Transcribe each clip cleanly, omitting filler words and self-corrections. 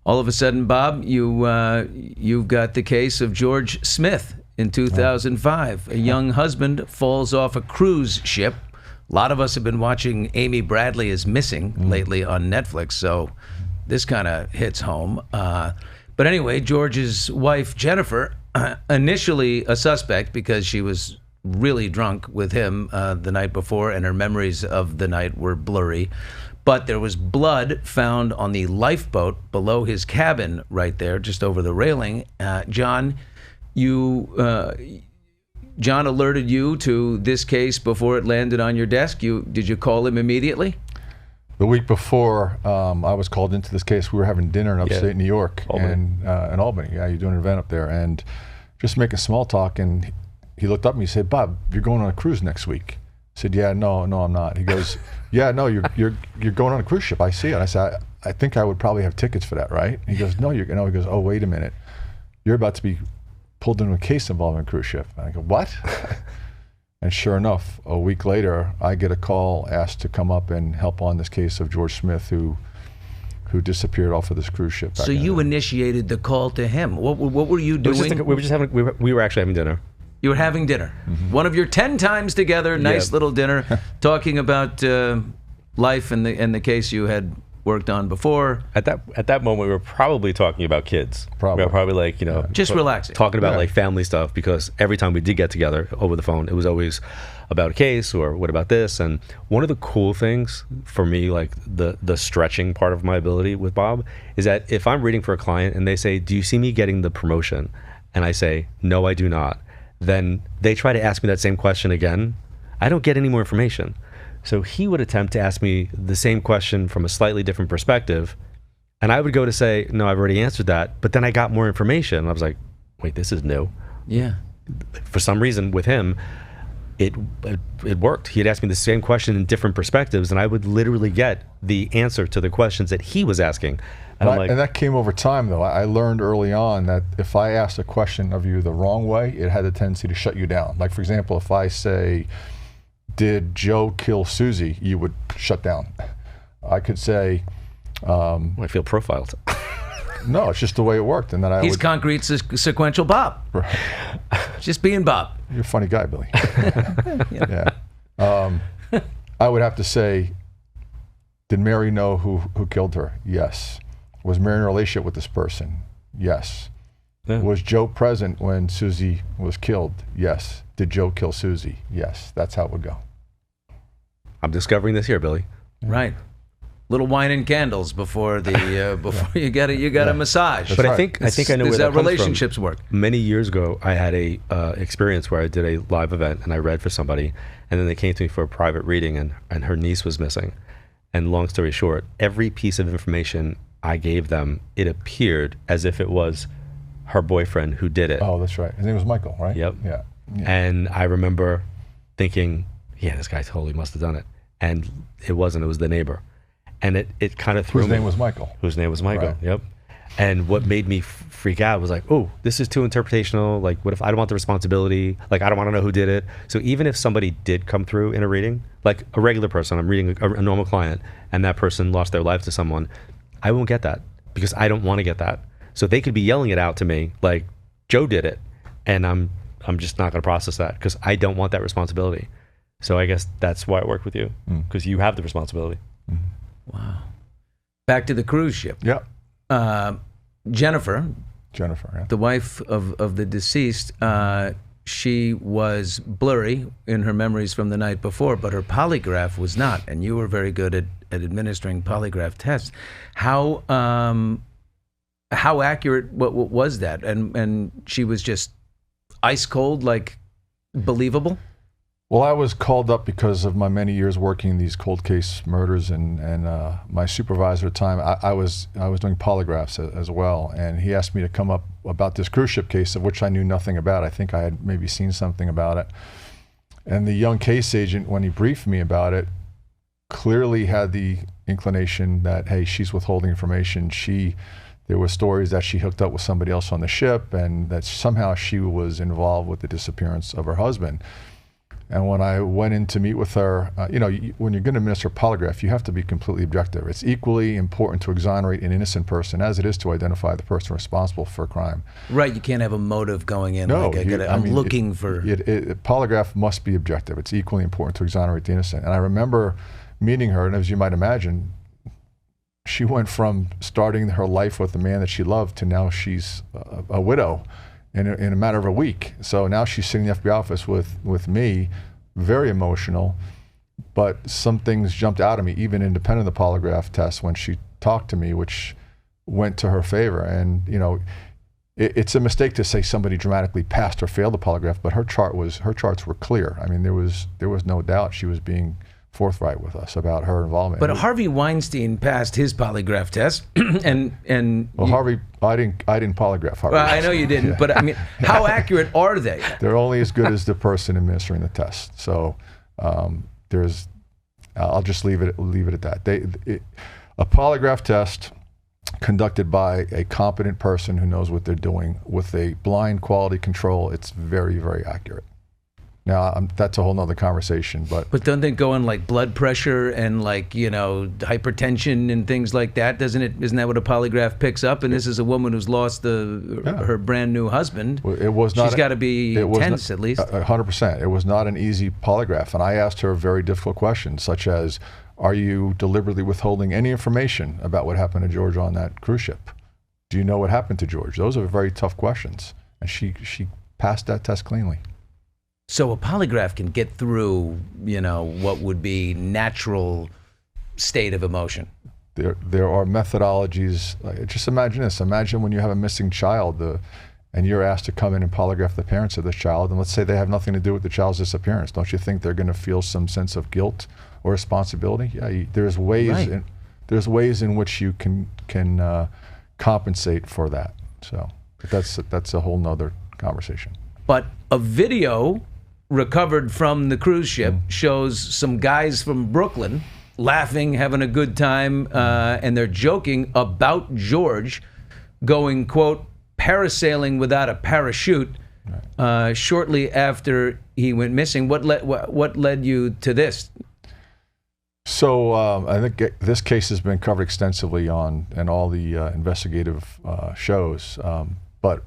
all of a sudden, Bob, you've got the case of George Smith in 2005. A young husband falls off a cruise ship. A lot of us have been watching Amy Bradley is Missing lately on Netflix, so this kind of hits home. But anyway, George's wife, Jennifer, initially a suspect because she was really drunk with him the night before, and her memories of the night were blurry. But there was blood found on the lifeboat below his cabin right there, just over the railing. John, John alerted you to this case before it landed on your desk. Did you call him immediately? The week before, I was called into this case. We were having dinner in upstate New York, in Albany. Yeah, you're doing an event up there, and just making small talk. And he looked up at me and said, "Bob, you're going on a cruise next week." I said, "Yeah, no, I'm not." He goes, "Yeah, no, you're going on a cruise ship. I see it." I said, "I think I would probably have tickets for that, right?" He goes, "No, you're no." He goes, "Oh, wait a minute, you're about to be pulled into a case involving a cruise ship." And I go, "What?" And sure enough, a week later, I get a call asked to come up and help on this case of George Smith, who disappeared off of this cruise ship. So you initiated the call to him. What were you doing? We were actually having dinner. You were having dinner. One of your 10 times together, nice little dinner, talking about life and the case you had worked on before. At that moment, we were probably talking about kids. Probably. We were probably like, just relaxing. Talking about like family stuff, because every time we did get together over the phone, it was always about a case or what about this. And one of the cool things for me, like the stretching part of my ability with Bob, is that if I'm reading for a client and they say, "Do you see me getting the promotion?" And I say, "No, I do not." Then they try to ask me that same question again. I don't get any more information. So he would attempt to ask me the same question from a slightly different perspective, and I would go to say, "No, I've already answered that," but then I got more information. And I was like, wait, this is new. Yeah. For some reason with him, it worked. He'd ask me the same question in different perspectives, and I would literally get the answer to the questions that he was asking. And that came over time, though. I learned early on that if I asked a question of you the wrong way, it had a tendency to shut you down. Like, for example, if I say, "Did Joe kill Susie?" you would shut down. I could say, I feel profiled. No, it's just the way it worked. And then He's concrete sequential Bob. Right. Just being Bob. You're a funny guy, Billy. Yeah. I would have to say, "Did Mary know who killed her?" Yes. Was Mary in a relationship with this person? Yes. Yeah. Was Joe present when Susie was killed? Yes. Did Joe kill Susie? Yes. That's how it would go. I'm discovering this here, Billy. Right. Little wine and candles before you get a massage. But I think I know where that comes from. Relationships work. Many years ago, I had a experience where I did a live event and I read for somebody, and then they came to me for a private reading, and her niece was missing. And long story short, every piece of information I gave them, it appeared as if it was her boyfriend who did it. Oh, that's right. His name was Michael, right? Yep. Yeah. And I remember thinking, yeah, this guy totally must have done it. And it wasn't. It was the neighbor. And it kind of threw me. Whose name was Michael. Whose name was Michael, right. Yep. And what made me freak out was like, oh, this is too interpretational. Like, what if I don't want the responsibility? Like, I don't want to know who did it. So even if somebody did come through in a reading, like a regular person, I'm reading a normal client, and that person lost their life to someone, I won't get that because I don't want to get that. So they could be yelling it out to me like, "Joe did it," and I'm just not going to process that because I don't want that responsibility. So I guess that's why I work with you, because you have the responsibility. Wow. Back to the cruise ship. Yeah. Jennifer, yeah. the wife of the deceased, she was blurry in her memories from the night before, but her polygraph was not, and you were very good at administering polygraph tests. How accurate what was that? And she was just ice cold, like believable? Well, I was called up because of my many years working these cold case murders, and my supervisor at the time, I was doing polygraphs as well, and he asked me to come up about this cruise ship case, of which I knew nothing about. I think I had maybe seen something about it. And the young case agent, when he briefed me about it, clearly had the inclination that, hey, she's withholding information. There were stories that she hooked up with somebody else on the ship, and that somehow she was involved with the disappearance of her husband. And when I went in to meet with her, when you're going to administer a polygraph, you have to be completely objective. It's equally important to exonerate an innocent person as it is to identify the person responsible for a crime. Right, you can't have a motive going in. No, I'm looking for... Polygraph must be objective. It's equally important to exonerate the innocent. And I remember meeting her, and as you might imagine, she went from starting her life with a man that she loved to now she's a widow in a matter of a week. So now she's sitting in the FBI office with me, very emotional, but some things jumped out at me, even independent of the polygraph test, when she talked to me, which went to her favor. And it's a mistake to say somebody dramatically passed or failed the polygraph, but her charts were clear. I mean, there was no doubt she was being forthright with us about her involvement. But Harvey Weinstein passed his polygraph test, Harvey, I didn't polygraph Harvey. Well, I know you didn't, but I mean, how accurate are they? They're only as good as the person administering the test. So I'll just leave it at that. A polygraph test conducted by a competent person who knows what they're doing with a blind quality control, it's very, very accurate. Now, that's a whole nother conversation, but don't they go on like blood pressure and hypertension and things like that? Isn't that what a polygraph picks up? And this is a woman who's lost her brand new husband. It was not. She's got to be tense at least. 100%. It was not an easy polygraph, and I asked her very difficult questions, such as, "Are you deliberately withholding any information about what happened to George on that cruise ship? Do you know what happened to George?" Those are very tough questions, and she passed that test cleanly. So a polygraph can get through, what would be natural state of emotion. There are methodologies. Just imagine this. Imagine when you have a missing child, and you're asked to come in and polygraph the parents of this child, and let's say they have nothing to do with the child's disappearance. Don't you think they're going to feel some sense of guilt or responsibility? Yeah, there's ways. Right. There's ways in which you can compensate for that. So that's a whole nother conversation. But a video recovered from the cruise ship shows some guys from Brooklyn laughing, having a good time, and they're joking about George going, quote, parasailing without a parachute shortly after he went missing. What led you to this? So I think this case has been covered extensively on all the investigative shows, but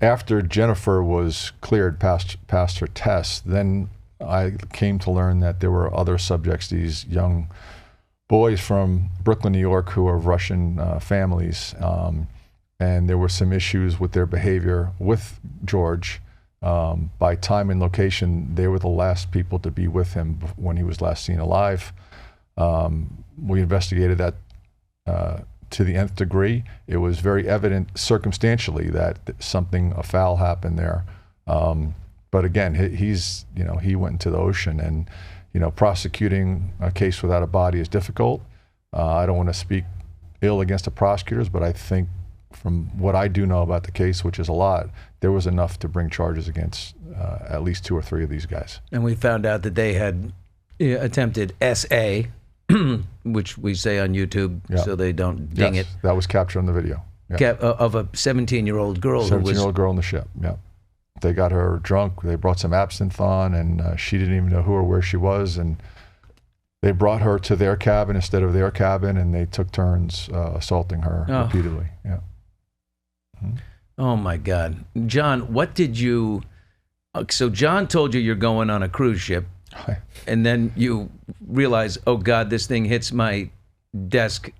after Jennifer was cleared past her test, then I came to learn that there were other subjects, these young boys from Brooklyn, New York, who are Russian families, and there were some issues with their behavior with George. By time and location, they were the last people to be with him when he was last seen alive. We investigated that to the nth degree. It was very evident circumstantially that a foul happened there. But again, he went into the ocean, and prosecuting a case without a body is difficult. I don't want to speak ill against the prosecutors, but I think from what I do know about the case, which is a lot, there was enough to bring charges against at least 2 or 3 of these guys. And we found out that they had attempted SA, which we say on YouTube, so they don't ding it. That was captured on the video. Of a 17-year-old girl. 17-year-old girl on the ship, They got her drunk. They brought some absinthe on, and she didn't even know who or where she was. And they brought her to their cabin instead of their cabin, and they took turns assaulting her repeatedly. Yeah. Mm-hmm. Oh, my God. John, what did you... So John told you you're going on a cruise ship. And then you realize, oh God, this thing hits my desk.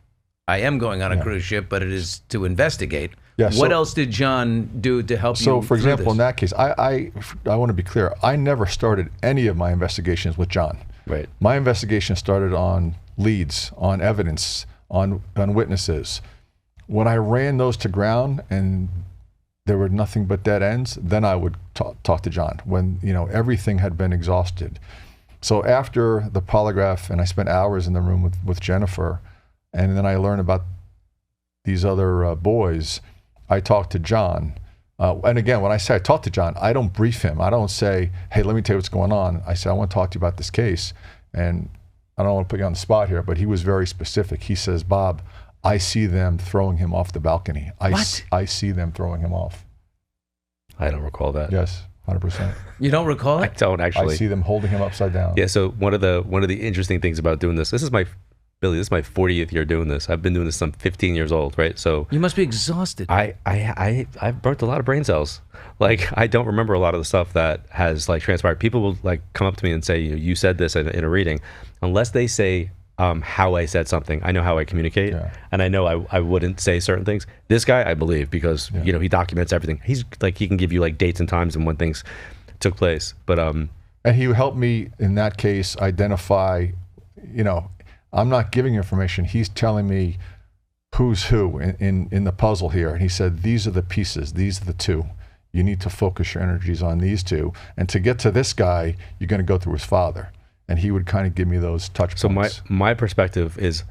I am going on a cruise ship, but it is to investigate. Yeah, what else did John do to help you? So, for example, in that case, I want to be clear. I never started any of my investigations with John. Right. My investigation started on leads, on evidence, on witnesses. When I ran those to ground and there were nothing but dead ends, then I would talk to John when everything had been exhausted. So after the polygraph, and I spent hours in the room with Jennifer, and then I learned about these other boys, I talked to John. And again, when I say I talk to John, I don't brief him. I don't say, hey, let me tell you what's going on. I say, I want to talk to you about this case. And I don't want to put you on the spot here, but he was very specific. He says, Bob, I see them throwing him off the balcony. I see them throwing him off. I don't recall that. Yes. 100%. You don't recall I it? don't I actually. see them holding him upside down. Yeah. So one of the interesting things about doing this is my Billy. This is my 40th year doing this. I've been doing this since I'm 15 years old, right? So You must be exhausted. I've burnt a lot of brain cells. Like I don't remember a lot of the stuff that has like transpired. People will like come up to me and say, you said this in a reading, unless they say how I said something. I know how I communicate, and I know I wouldn't say certain things. This guy, I believe, because he documents everything. He's like he can give you like dates and times and when things took place. But and he helped me in that case identify. I'm not giving information. He's telling me who's who in the puzzle here, and he said these are the pieces. These are the two. You need to focus your energies on these two, and to get to this guy, you're going to go through his father. And he would kind of give me those touch points. So my perspective is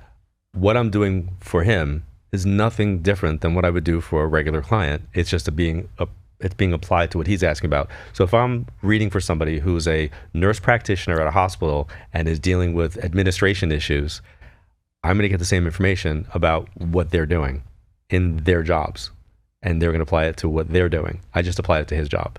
what I'm doing for him is nothing different than what I would do for a regular client. It's just it's being applied to what he's asking about. So if I'm reading for somebody who's a nurse practitioner at a hospital and is dealing with administration issues, I'm going to get the same information about what they're doing in their jobs. And they're going to apply it to what they're doing. I just apply it to his job.